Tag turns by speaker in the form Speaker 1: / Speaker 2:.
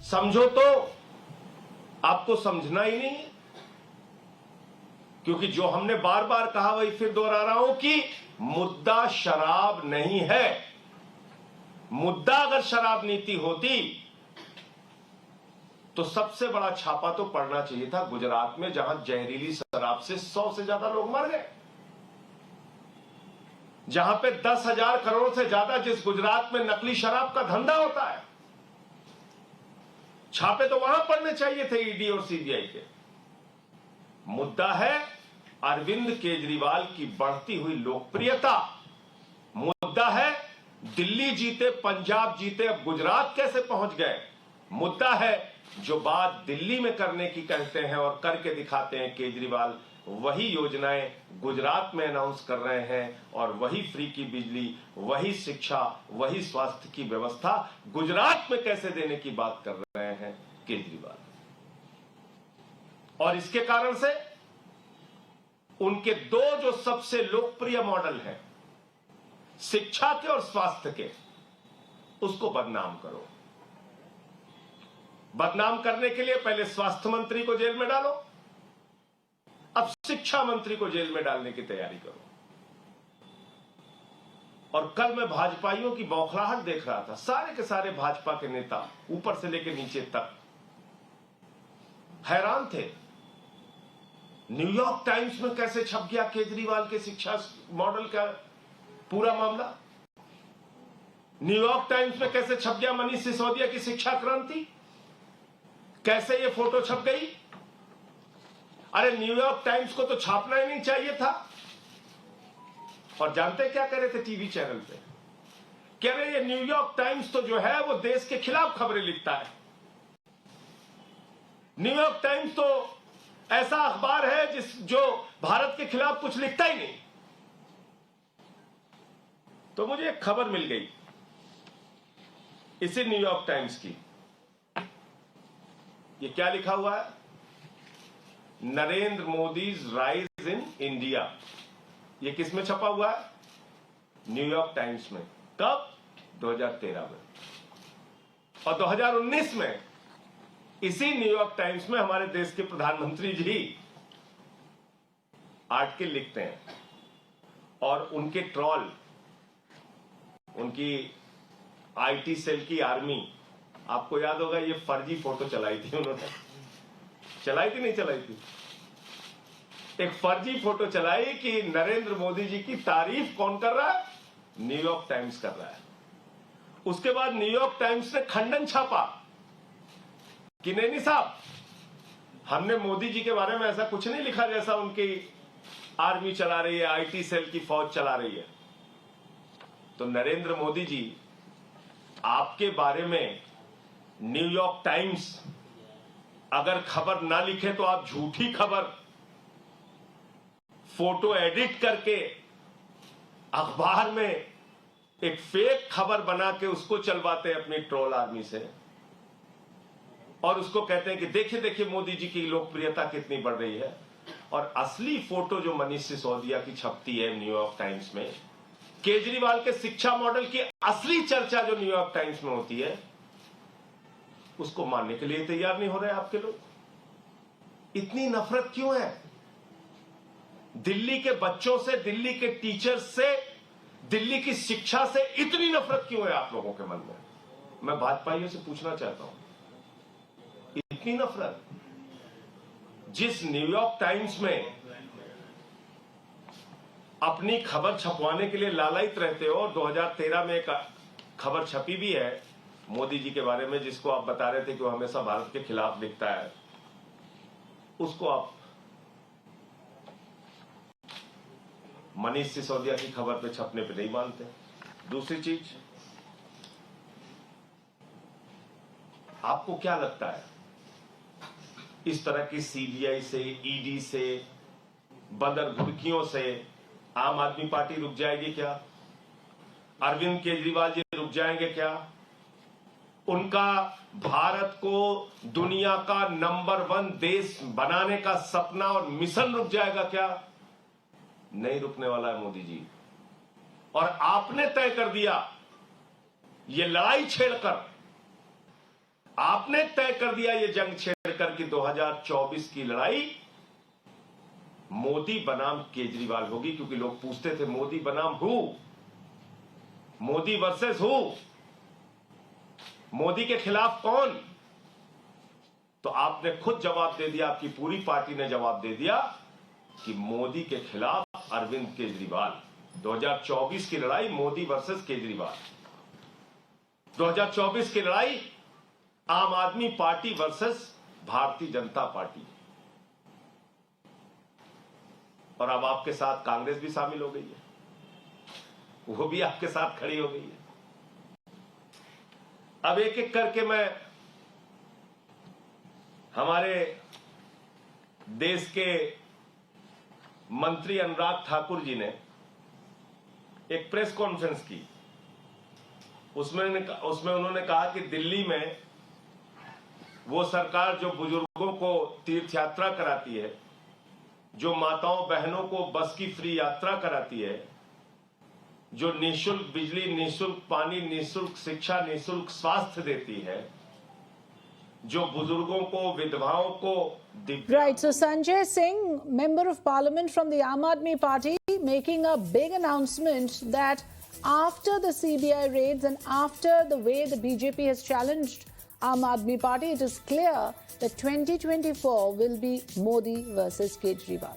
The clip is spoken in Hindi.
Speaker 1: समझो तो आपको समझना ही नहीं है, क्योंकि जो हमने बार बार कहा वही फिर दोहरा रहा हूं कि मुद्दा शराब नहीं है। मुद्दा अगर शराब नीति होती तो सबसे बड़ा छापा तो पड़ना चाहिए था गुजरात में, जहां जहरीली शराब से 100 से ज्यादा लोग मर गए, जहां पे 10,000 करोड़ से ज्यादा जिस गुजरात में नकली शराब का धंधा होता है, छापे तो वहां पड़ने चाहिए थे ईडी और सीबीआई के। मुद्दा है अरविंद केजरीवाल की बढ़ती हुई लोकप्रियता। मुद्दा है दिल्ली जीते, पंजाब जीते, अब गुजरात कैसे पहुंच गए। मुद्दा है जो बात दिल्ली में करने की कहते हैं और करके दिखाते हैं केजरीवाल, वही योजनाएं गुजरात में अनाउंस कर रहे हैं और वही फ्री की बिजली, वही शिक्षा, वही स्वास्थ्य की व्यवस्था गुजरात में कैसे देने की बात कर रहे हैं केजरीवाल। और इसके कारण से उनके दो जो सबसे लोकप्रिय मॉडल हैं, शिक्षा के और स्वास्थ्य के, उसको बदनाम करो। बदनाम करने के लिए पहले स्वास्थ्य मंत्री को जेल में डालो, अब शिक्षा मंत्री को जेल में डालने की तैयारी करो। और कल मैं भाजपाइयों की बौखलाहट देख रहा था, सारे के सारे भाजपा के नेता ऊपर से लेकर नीचे तक हैरान थे। न्यूयॉर्क टाइम्स में कैसे छप गया केजरीवाल के शिक्षा मॉडल का पूरा मामला। न्यूयॉर्क टाइम्स में कैसे छप गया मनीष सिसोदिया की शिक्षा क्रांति, कैसे ये फोटो छप गई। अरे न्यूयॉर्क टाइम्स को तो छापना ही नहीं चाहिए था। और जानते क्या कह रहे थे टीवी चैनल पे, कह रहे ये न्यूयॉर्क टाइम्स तो जो है वो देश के खिलाफ खबरें लिखता है। न्यूयॉर्क टाइम्स तो ऐसा अखबार है जो भारत के खिलाफ कुछ लिखता ही नहीं। तो मुझे एक खबर मिल गई इसी न्यूयॉर्क टाइम्स की। ये क्या लिखा हुआ है, Narendra Modi's rise in India. ये किस में छपा हुआ है, न्यूयॉर्क टाइम्स में। कब, 2013 में। और 2019 में इसी न्यूयॉर्क टाइम्स में हमारे देश के प्रधानमंत्री जी आर्टिकल लिखते हैं और उनके ट्रॉल, उनकी आईटी सेल की आर्मी, आपको याद होगा ये फर्जी फोटो चलाई थी उन्होंने, चलाई थी नहीं चलाई थी, एक फर्जी फोटो चलाई कि नरेंद्र मोदी जी की तारीफ कौन कर रहा है, न्यूयॉर्क टाइम्स कर रहा है। उसके बाद न्यूयॉर्क टाइम्स ने खंडन छापा कि नहीं साहब, हमने मोदी जी के बारे में ऐसा कुछ नहीं लिखा जैसा उनकी आर्मी चला रही है, आईटी सेल की फौज चला रही है। तो नरेंद्र मोदी जी आपके बारे में न्यूयॉर्क टाइम्स अगर खबर ना लिखे तो आप झूठी खबर फोटो एडिट करके अखबार में एक फेक खबर बना के उसको चलवाते हैं अपनी ट्रोल आर्मी से, और उसको कहते हैं कि देखिए देखिए मोदी जी की लोकप्रियता कितनी बढ़ रही है। और असली फोटो जो मनीष सिसोदिया की छपती है न्यूयॉर्क टाइम्स में, केजरीवाल के शिक्षा मॉडल की असली चर्चा जो न्यूयॉर्क टाइम्स में होती है, उसको मानने के लिए तैयार नहीं हो रहे आपके लोग। इतनी नफरत क्यों है दिल्ली के बच्चों से, दिल्ली के टीचर्स से, दिल्ली की शिक्षा से इतनी नफरत क्यों है आप लोगों के मन में? मैं भाजपाइयों से पूछना चाहता हूं, इतनी नफरत? जिस न्यूयॉर्क टाइम्स में अपनी खबर छपवाने के लिए लालायित रहते हो, 2013 में एक खबर छपी भी है मोदी जी के बारे में, जिसको आप बता रहे थे कि वो हमेशा भारत के खिलाफ लिखता है, उसको आप मनीष सिसोदिया की खबर पे छपने पे नहीं मानते। दूसरी चीज, आपको क्या लगता है इस तरह की सीबीआई से, ईडी से, बदर घुड़कियों से आम आदमी पार्टी रुक जाएगी क्या? अरविंद केजरीवाल जी रुक जाएंगे क्या? उनका भारत को दुनिया का नंबर 1 देश बनाने का सपना और मिशन रुक जाएगा क्या? नहीं रुकने वाला है मोदी जी। और आपने तय कर दिया, ये लड़ाई छेड़कर आपने तय कर दिया ये जंग छेड़कर कि 2024 की लड़ाई मोदी बनाम केजरीवाल होगी, क्योंकि लोग पूछते थे मोदी बनाम who, Modi versus who, Modi के खिलाफ कौन। तो आपने खुद जवाब दे दिया, आपकी पूरी पार्टी ने जवाब दे दिया कि मोदी के खिलाफ अरविंद केजरीवाल। 2024 की लड़ाई मोदी वर्सेस केजरीवाल, 2024 की लड़ाई आम आदमी party versus Bharatiya Janata party. और अब आपके साथ कांग्रेस भी शामिल हो गई है, वो भी आपके साथ खड़ी हो गई है। अब एक एक करके मैं हमारे देश के मंत्री अनुराग ठाकुर जी ने एक प्रेस कॉन्फ्रेंस की, उसमें उन्होंने कहा कि दिल्ली में वो सरकार जो बुजुर्गों को तीर्थ यात्रा कराती है, जो माताओं बहनों को बस की फ्री यात्रा कराती है, जो निःशुल्क बिजली, निःशुल्क पानी, निःशुल्क शिक्षा, निःशुल्क स्वास्थ्य देती है, जो बुजुर्गों को, विधवाओं को
Speaker 2: Right. So Sanjay Singh, Member of Parliament from the Aam Aadmi Party, making a big announcement that after the CBI raids and after the way the BJP has challenged Aam Aadmi Party, it is clear that 2024 will be Modi versus Kejriwal.